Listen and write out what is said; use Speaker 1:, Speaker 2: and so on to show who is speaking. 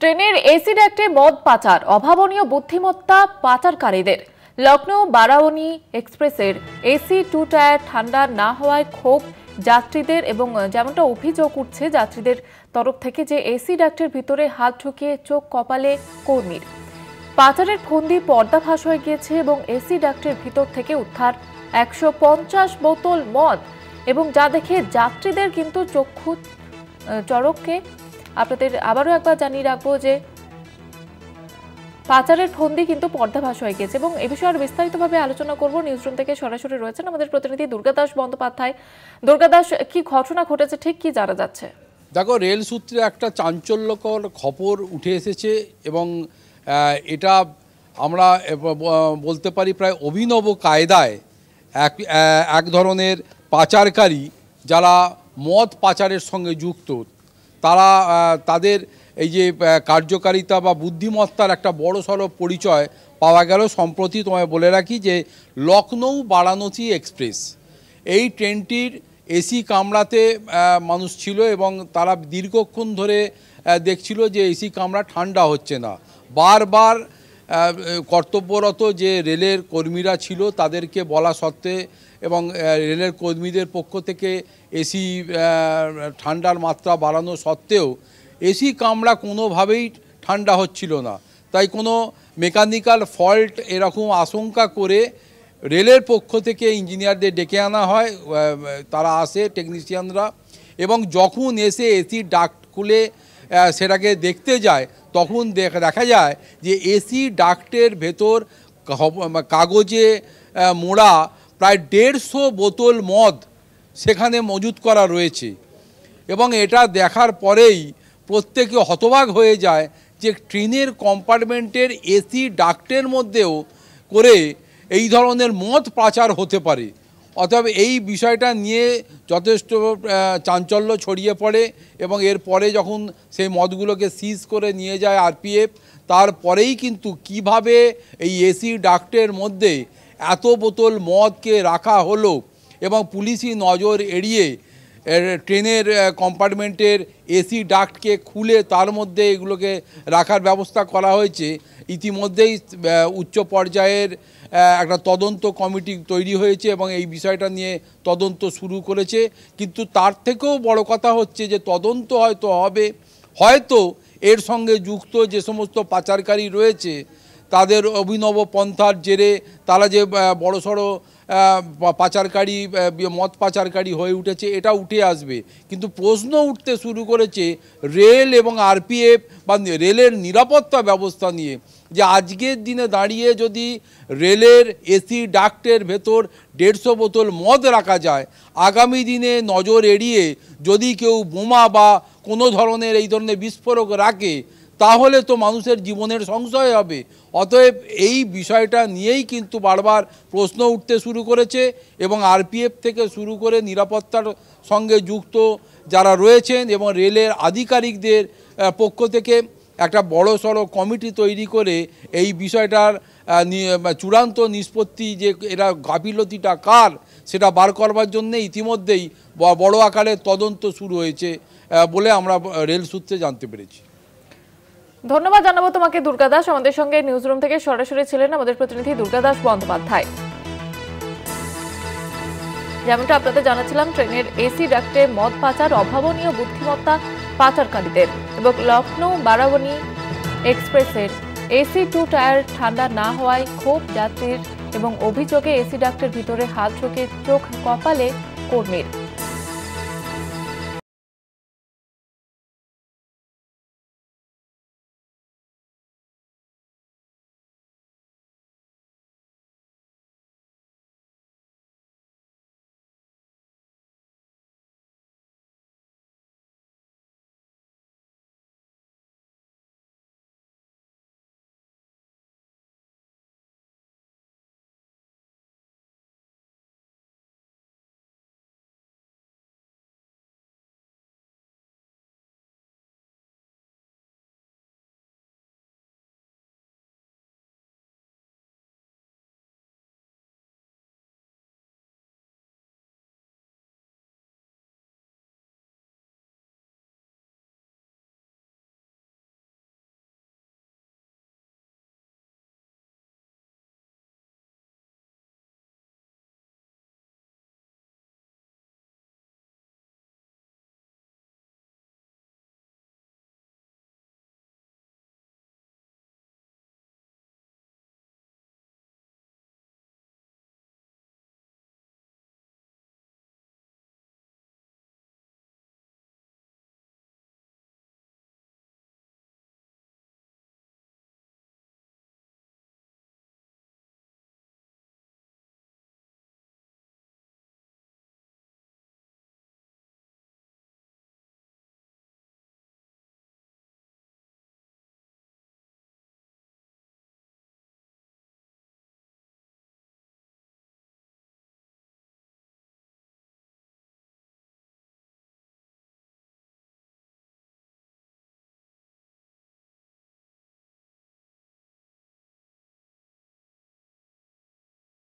Speaker 1: ট্রেনের এসি ডাক্টে মদ পাচার, অভাবনীয় বুদ্ধিমত্তা পাচারকারীদের। লখনৌ বারাউনি এক্সপ্রেসের এসি 2 টায়ার ঠান্ডা না হওয়ায় ক্ষোভ যাত্রীদের এবং যেমনটা অভিযোগ উঠছে যাত্রীদের তরফ থেকে যে এসি ডাক্টের ভিতরে হাত ঢুকিয়ে চোখ কপালে কর্মীর। পাচারের ফন্দি পর্দাফাশ হয়ে গিয়েছে এবং এসি ডাক্টের ভিতর থেকে উদ্ধার 150 বোতল মদ এবং যা দেখে যাত্রীদের কিন্তু চক্ষু চড়ককে। আপনাদের আবারও একবার জানিয়ে রাখবো যে পাচারের ফন্দি কিন্তু পর্দাফাশ হয়ে গেছে এবং এ বিষয়ে আরো বিস্তারিতভাবে আলোচনা করব। নিউজরুম থেকে সরাসরি রয়েছেন আমাদের প্রতিনিধি দুর্গাদাস বন্দ্যোপাধ্যায়। দুর্গাদাস, কি ঘটনা ঘটেছে, ঠিক কি জানা যাচ্ছে?
Speaker 2: দেখো, রেল সূত্রে একটা চাঞ্চল্যকর খবর উঠে এসেছে এবং এটা আমরা বলতে পারি প্রায় অভিনব কায়দায় এক ধরনের পাচারকারী যারা মদ পাচারের সঙ্গে যুক্ত, তারা তাদের এই যে কার্যকারিতা বা বুদ্ধিমত্তার একটা বড়সড় পরিচয় পাওয়া গেল। সম্প্রতি তোমায় বলে রাখি যে লখনৌ বারাণসী এক্সপ্রেস, এই ট্রেনটির এসি কামরাতে মানুষ ছিল এবং তারা দীর্ঘক্ষণ ধরে দেখছিল যে এসি কামরা ঠান্ডা হচ্ছে না। বারবার কর্তব্যরত যে রেলের কর্মীরা ছিল তাদেরকে বলা সত্ত্বে এবং রেলের কর্মীদের পক্ষ থেকে এসি ঠান্ডার মাত্রা বাড়ানো সত্ত্বেও এসি কামরা কোনোভাবেই ঠান্ডা হচ্ছিল না। তাই কোনো মেকানিক্যাল ফল্ট এরকম আশঙ্কা করে রেলের পক্ষ থেকে ইঞ্জিনিয়ারদের ডেকে আনা হয়। তারা আসে, টেকনিশিয়ানরা, এবং যখন এসে এসি ডাক্ট খুলে সেটাকে দেখতে যায় তখন দেখা যায় যে এসি ডাক্টের ভেতর কাগজে মোড়া প্রায় 150 বোতল মদ সেখানে মজুত করা রয়েছে। এবং এটা দেখার পরেই প্রত্যেকে হতবাক হয়ে যায় যে ট্রেনের কম্পার্টমেন্টের এসি ডাক্টের মধ্যেও করে এই ধরনের মদ পাচার হতে পারে। অতএব এই বিষয়টা নিয়ে যথেষ্ট চাঞ্চল্য ছড়িয়ে পড়ে এবং এরপরে যখন সেই মদগুলোকে সিজ করে নিয়ে যায় আরপিএফ, তারপরেই কিন্তু কিভাবে এই এসি ডাক্টের মধ্যে এত বোতল মদকে রাখা হলো এবং পুলিশি নজর এড়িয়ে ট্রেনের কম্পার্টমেন্টের এসি ডাক্টকে খুলে তার মধ্যে এগুলোকে রাখার ব্যবস্থা করা হয়েছে। ইতিমধ্যেই উচ্চ পর্যায়ের একটা তদন্ত কমিটি তৈরি হয়েছে এবং এই বিষয়টা নিয়ে তদন্ত শুরু করেছে। কিন্তু তার থেকেও বড় কথা হচ্ছে যে তদন্ত হয়তো এর সঙ্গে যুক্ত যে সমস্ত পাচারকারী রয়েছে তাদের অভিনব পন্থার জেরে তারা যে বড়সড় পাচারকারী, মদ পাচারকারী হয়ে উঠেছে, এটা উঠে আসবে। কিন্তু প্রশ্ন উঠতে শুরু করেছে রেল এবং আরপিএফ বা রেলের নিরাপত্তা ব্যবস্থা নিয়ে, যে আজকের দিনে দাঁড়িয়ে যদি রেলের এসি ডাক্টের ভেতর 150 বোতল মদ রাখা যায়, আগামী দিনে নজর এড়িয়ে যদি কেউ বোমা বা কোনো ধরনের এই ধরনের বিস্ফোরক রাখে তাহলে তো মানুষের জীবনের সংশয় হবে। অতএব এই বিষয়টা নিয়েই কিন্তু বারবার প্রশ্ন উঠতে শুরু করেছে এবং আরপিএফ থেকে শুরু করে নিরাপত্তার সঙ্গে যুক্ত যারা রয়েছেন এবং রেলের আধিকারিকদের পক্ষ থেকে একটা বড়সড় কমিটি তৈরি করে এই বিষয়টার চূড়ান্ত নিষ্পত্তি, যে এরা গাফিলতিটা কার, সেটা বার করবার জন্যে ইতিমধ্যেই বড় আকারে তদন্ত শুরু হয়েছে বলে আমরা রেল সূত্রে জানতে পেরেছি।
Speaker 1: ধন্যবাদ জানাবো তোমাকে দুর্গাদাস। আমাদের সঙ্গে নিউজরুম থেকে সরাসরি ছিলেন আমাদের প্রতিনিধি দুর্গাদাস বন্দ্যোপাধ্যায়। যেমনটা আপনাদের জানাচ্ছিলাম, ট্রেনের এসি ডাক্টে মদ পাচার, অভাবনীয় বুদ্ধিমত্তা পাচারকারীদের এবং লখনৌ বারাউনি এক্সপ্রেসের এসি 2 টায়ার ঠান্ডা না হওয়ায় ক্ষোভ যাত্রীর এবং অভিযোগে এসি ডাক্টের ভিতরে হাত ঢুকে চোখ কপালে কর্মীর।